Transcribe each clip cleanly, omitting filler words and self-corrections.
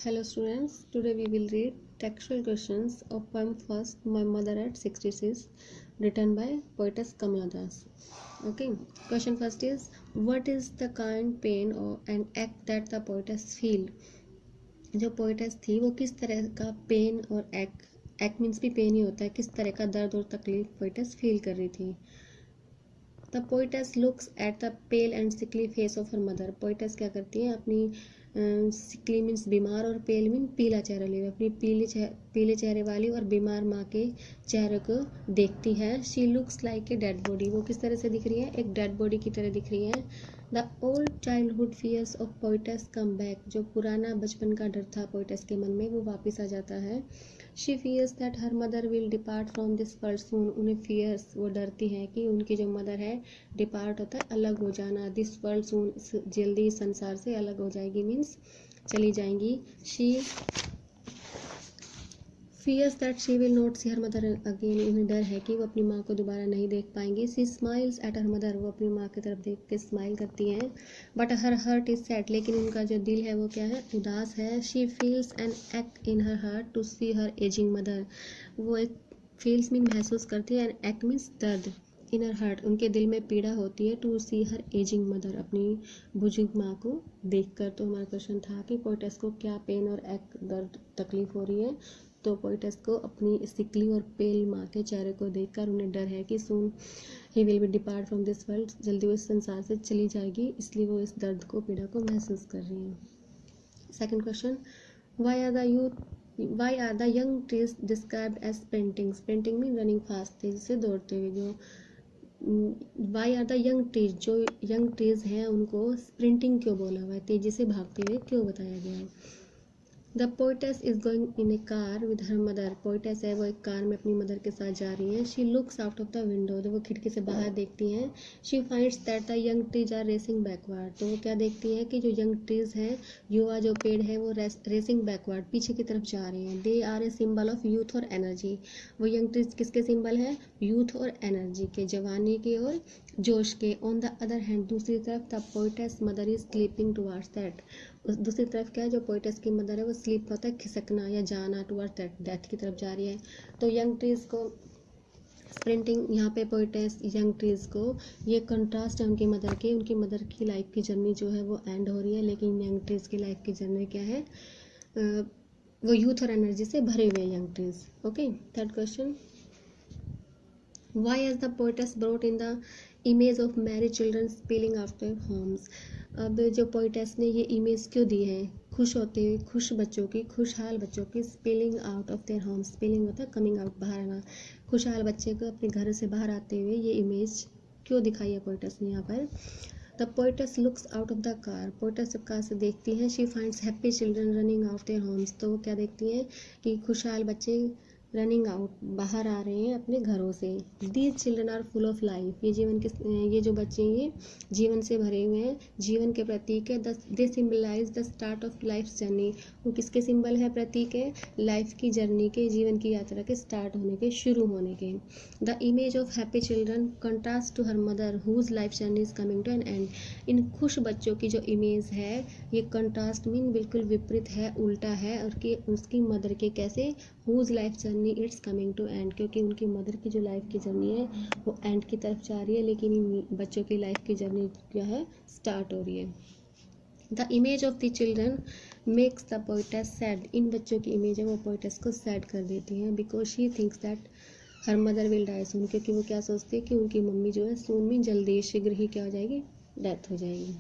Hello students, today we will read textual questions of poem first My Mother at 66 written by poetess Kamala Das. Okay, question first is what is the kind pain or an act that the poetess feel? जो poetess थी वो किस तरह का pen और act means भी pen ही होता है, किस तरह का दर्द और तकलीफ पोएटेस फील कर रही थी. The poetess looks at the pale and sickly face of her mother. Poetess क्या करती है, अपनी सिकली मीन्स बीमार और पेल मीन पीला चेहरा लिए अपनी पीले चेहरे वाली और बीमार माँ के चेहरे को देखती है. She looks like a dead body. वो किस तरह से दिख रही है, एक डेड बॉडी की तरह दिख रही है. The old childhood fears of poetess come back. जो पुराना बचपन का डर था पोएटेस के मन में वो वापस आ जाता है. She fears that her mother will depart from this world soon. उन्हें फियर्स, वो डरती हैं कि उनकी जो मदर है डिपार्ट होता है अलग हो जाना. दिस वर्ल्ड सून, जल्दी इस संसार से अलग हो जाएगी मीन्स चली जाएंगी. She fears that she will not see her mother again. उन्हें डर है कि वो अपनी माँ को दोबारा नहीं देख पाएंगी. She smiles at her mother. वो अपनी माँ की तरफ देख के स्माइल करती हैं. But her heart is sad. लेकिन उनका जो दिल है वो क्या है, उदास है. शी फील्स एन एक्ट in her heart to see her ageing mother. वो एक फील्स मीन महसूस करती है, एन एक्ट मीन्स दर्द. इन हर हार्ट उनके दिल में पीड़ा होती है. To see her ageing mother, अपनी बुजुर्ग माँ को देखकर. तो हमारा क्वेश्चन था कि पोएटेस को क्या पेन और एक्ट दर्द तकलीफ हो रही है. तो पोएटेस को अपनी सिकली और पेल माँ के चेहरे को देखकर उन्हें डर है कि soon he will be depart from this world. जल्दी वो इस संसार से चली जाएगी, इसलिए वो इस दर्द को, पीड़ा को महसूस कर रही हैं. Second question, why are the young trees described as paintings. Painting में रनिंग फास्ट, तेजी से दौड़ते हुए. जो why are the young trees, जो यंग ट्रीज हैं उनको स्प्रिंटिंग क्यों बोला हुआ है, तेजी से भागते हुए क्यों बताया गया है. The poetess is going in a car with her mother. Poetess है वो एक कार में अपनी मदर के साथ जा रही हैं. She looks out of the window. तो वो खिड़की से बाहर देखती हैं. She finds that the young trees are racing backward. तो वो क्या देखती हैं कि जो यंग ट्रीज हैं, युवा जो पेड़ है वो रेसिंग बैकवर्ड, पीछे की तरफ जा रहे हैं. They are a symbol of youth और एनर्जी. वो यंग ट्रीज किसके सिंबल है, यूथ और एनर्जी के, जवानी के और जोश के. ऑन द अदर हैंड, दूसरी तरफ the poetess mother is sleeping towards that. दूसरी तरफ क्या है, जो पोएटेस की मदर है वो स्लीप होता है खिसकना या जाना, टुवर्ड्स दैट, डेथ की तरफ जा रही है. तो यंग ट्रीज को स्प्रिंटिंग, यहाँ पे पोएटेस यंग ट्रीज को, ये कंट्रास्ट है उनकी मदर के. उनकी मदर की लाइफ की जर्नी जो है वो एंड हो रही है, लेकिन यंग ट्रीज की लाइफ की जर्नी क्या है, वो यूथ और एनर्जी से भरे हुए young trees. Okay, third question, why has the poetess brought in the image of merry children spilling after homes. अब जो पोएटेस ने ये इमेज क्यों दी है, खुश होते हुए, खुश बच्चों की, खुशहाल बच्चों की, spilling out of their home. Spilling होता है कमिंग आउट, बाहर आना. खुशहाल बच्चे को अपने घर से बाहर आते हुए ये इमेज क्यों दिखाई है पोएटेस ने यहाँ पर. The poetess looks out of the car. Poetess जब कार से देखती हैं, she finds happy children running out their homes. तो वो क्या देखती हैं कि खुशहाल बच्चे रनिंग आउट, बाहर आ रहे हैं अपने घरों से. These children are full of life. ये जो बच्चे हैं ये जीवन से भरे हुए हैं, जीवन के प्रतीक है. They symbolize the start of life journey. वो किसके सिंबल है, प्रतीक है लाइफ की जर्नी के, जीवन की यात्रा के स्टार्ट होने के, शुरू होने के. The image of happy children contrast to her mother whose life journey is coming to an end. इन खुश बच्चों की जो इमेज है ये कंट्रास्ट मीन बिल्कुल विपरीत है, उल्टा है, और कि उसकी मदर के कैसे, whose life journey it's coming to end, क्योंकि उनकी मदर की जो लाइफ की जर्नी है वो एंड की तरफ जा रही है, लेकिन इन बच्चों की लाइफ की जर्नी क्या है, स्टार्ट हो रही है. The image of the children makes the poetess sad. इन बच्चों की इमेज है वो पोएटेस को सैड कर देती हैं. Because she thinks that her mother will die soon. क्योंकि वो क्या सोचती है कि उनकी मम्मी जो है सून में जल्दी, शीघ्र ही क्या हो जाएगी, डेथ हो जाएगी.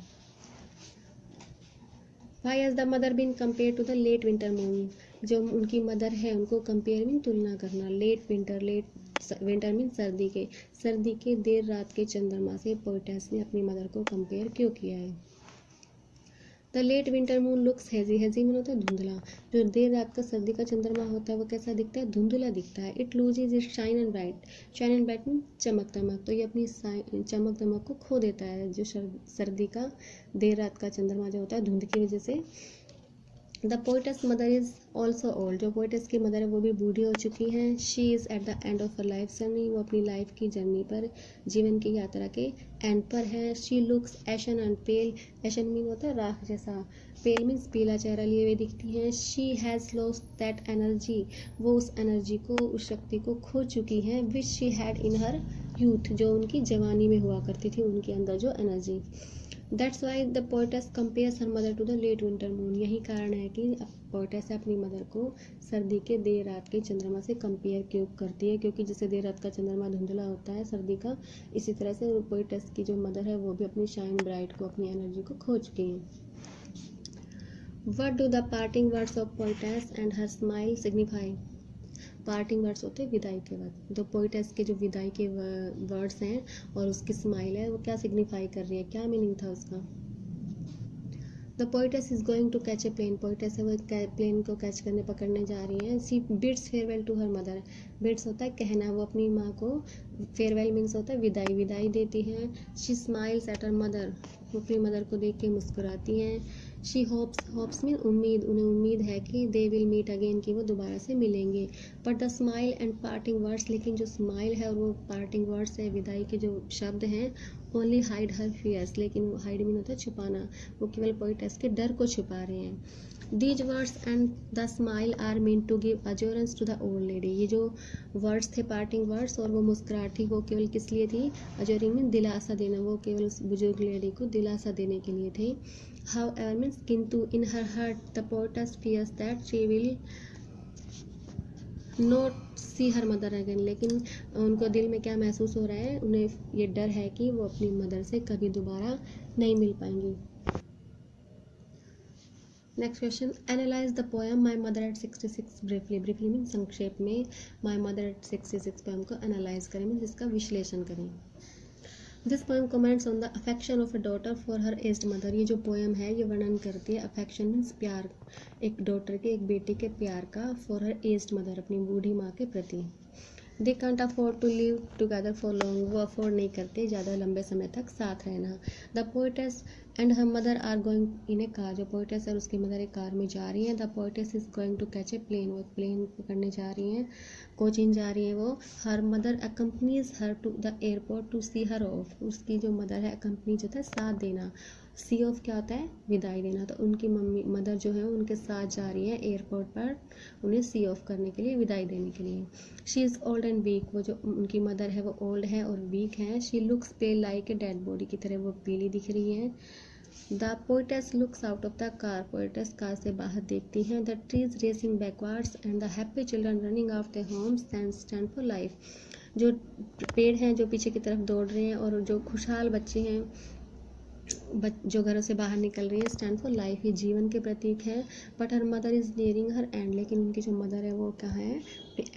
Why has the mother been compare to the late winter moon. जो उनकी मदर है उनको कंपेयर मीन तुलना करना. लेट विंटर मीन सर्दी के देर रात के चंद्रमा से पोएटेस ने अपनी मदर को कंपेयर क्यों किया है. The late winter moon looks hazy. Hazy mean होता है धुंधला. जो देर रात का सर्दी का चंद्रमा होता है वो कैसा दिखता है, धुंधला दिखता है. It loses it shine and bright. Shine and bright mean चमक दमक. तो ये अपनी चमक दमक को खो देता है, जो सर्दी का देर रात का चंद्रमा जो होता है धुंध की वजह से the poet's mother is also old, जो पोइटस की मदर है वो भी बूढ़ी हो चुकी हैं। She is at the end of her life journey, वो अपनी लाइफ की जर्नी पर, जीवन की यात्रा के एंड पर है। She looks ashen and pale, ashen mean होता है राख जैसा, पेल मीन्स पीला चेहरा लिए हुए दिखती हैं। She has lost that energy, वो उस एनर्जी को, उस शक्ति को खो चुकी हैं, which she had in her youth, जो उनकी जवानी में हुआ करती थी, उनके अंदर जो energy. That's why the poetess compares her mother to the late winter moon, यही कारण है कि पोइटस अपनी मदर को सर्दी के देर रात के चंद्रमा से कंपेयर क्यों करती है, क्योंकि जैसे देर रात का चंद्रमा धुंधला होता है सर्दी का, इसी तरह से पोइटस की जो मदर है वो भी अपनी शाइन ब्राइट को, अपनी एनर्जी को खो चुकी है। What do the parting words of poetess and her smile signify, parting words होते हैं विदाई के वक्त, तो पोइटस के जो विदाई के वर्ड्स हैं और उसकी स्माइल है वो क्या सिग्निफाई कर रही है, क्या मीनिंग था उसका। The poetess is going to catch a plane, poetess है वो प्लेन को कैच करने पकड़ने जा रही है। She bids farewell to her mother, bids होता है कहना, वो अपनी माँ को, फेयरवेल मीन्स होता है विदाई, विदाई देती हैं। She smiles at her mother, वो अपनी मदर को देख के मुस्कुराती हैं। शी होप्स, होप्स मीन उम्मीद, उन्हें उम्मीद है कि दे विल मीट अगेन, कि वो दोबारा से मिलेंगे। But the smile and parting words, लेकिन जो स्माइल है और वो पार्टिंग वर्ड्स है, विदाई के जो शब्द हैं, ओनली हाइड हर फियर्स, लेकिन वो हाइड मीन होता है छुपाना, वो केवल पोइटस के डर को छुपा रहे हैं। These words and the smile are mean to give assurance to the old lady, ये जो वर्ड्स थे पार्टिंग वर्ड्स और वो मुस्कुराहट थी, वो केवल किस लिए थी, अजोरिंग मीन दिलासा देना, वो केवल उस बुजुर्ग लेडी को दिलासा देने के लिए थे। However means किंतु in her heart the poetess fears that she will not see her mother again, लेकिन उनको दिल में क्या महसूस हो रहा है, उन्हें ये डर है कि वो अपनी मदर से कभी दोबारा नहीं मिल पाएंगी। Next question, analyse the poem my mother eight 66 briefly, briefly mean संक्षेप में, माई मदर एट 66 पोएम को एनालाइज करें, मीन इसका विश्लेषण करें। This poem comments on the affection of a daughter for her aged mother, ये जो पोएम है ये वर्णन करती है अफेक्शन मीन्स प्यार, एक डॉटर के, एक बेटी के प्यार का, फॉर हर एज्ड मदर, अपनी बूढ़ी माँ के प्रति। They can't afford to live together for long, वो अफोर्ड नहीं करते ज़्यादा लंबे समय तक साथ रहना। The poetess and her mother are going in a car, जो पोइटस और उसकी मदर एक कार में जा रही हैं। The poetess is going to catch a plane, वो एक प्लेन पकड़ने जा रही हैं, कोचिंग जा रही हैं वो। Her mother accompanies her to the airport to see her off, उसकी जो मदर है, अकम्पनी जो था साथ देना, सी ऑफ क्या होता है, विदाई देना, तो उनकी मम्मी मदर जो है उनके साथ जा रही है एयरपोर्ट पर उन्हें सी ऑफ करने के लिए, विदाई देने के लिए। She is old and weak, वो जो उनकी मदर है वो ओल्ड है और वीक है। She looks pale like a dead body, की तरह वो पीली दिख रही है। The poetess looks out of the car, poetess car से बाहर देखती हैं। The trees racing backwards and the happy children running out the homes and stand for life, जो पेड़ हैं जो पीछे की तरफ दौड़ रहे हैं और जो खुशहाल बच्चे हैं जो घरों से बाहर निकल रही है, स्टैंड फॉर लाइफ, ये जीवन के प्रतीक है। But her mother is nearing her and, लेकिन उनकी जो मदर है वो कहाँ है,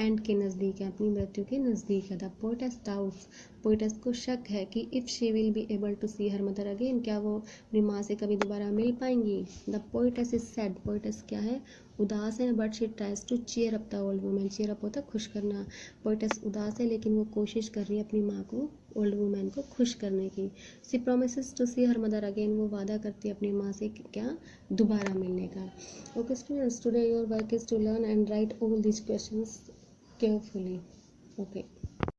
एंड के नज़दीक है, अपनी मृत्यु के नज़दीक है। द पोइटस डाउट्स, पोइटस को शक है कि if she will be able to see her mother again, क्या वो अपनी माँ से कभी दोबारा मिल पाएंगी। The poetess is sad, poetess क्या है, उदास है। But she tries to cheer up the old women, cheer up होता है खुश करना, पोइटस उदास है लेकिन वो कोशिश कर रही है अपनी माँ को, ओल्ड वुमेन को खुश करने की। She promises to see her mother again, वो वादा करती है अपनी माँ से क्या, दोबारा मिलने का। Okay students, today your work is to learn and write all these questions carefully. Okay.